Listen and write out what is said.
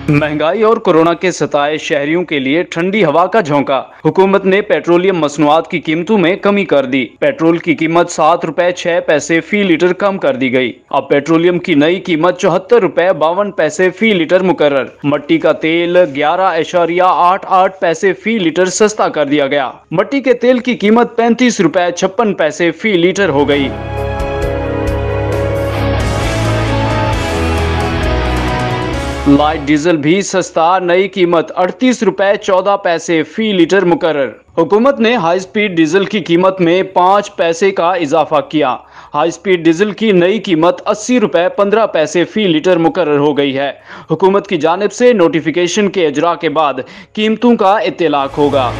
महंगाई और कोरोना के सताए शहरियों के लिए ठंडी हवा का झोंका। हुकूमत ने पेट्रोलियम मसनूआत की कीमतों में कमी कर दी। पेट्रोल की कीमत 7 रुपए 6 पैसे फी लीटर कम कर दी गई। अब पेट्रोलियम की नई कीमत 74 रुपए 52 पैसे फी लीटर मुकर्रर। मट्टी का तेल 11.88 पैसे फी लीटर सस्ता कर दिया गया। मट्टी के तेल की कीमत 35 रुपए 56 पैसे फी लीटर हो गई। लाइट डीजल भी सस्ता, नई कीमत 38 रुपए 14 पैसे फी लीटर मुकर्रर। हुकूमत ने हाई स्पीड डीजल की कीमत में 5 पैसे का इजाफा किया। हाई स्पीड डीजल की नई कीमत 80 रुपए 15 पैसे फी लीटर मुकर्रर हो गई है। हुकूमत की जानिब से नोटिफिकेशन के इजरा के बाद कीमतों का इत्तलाक होगा।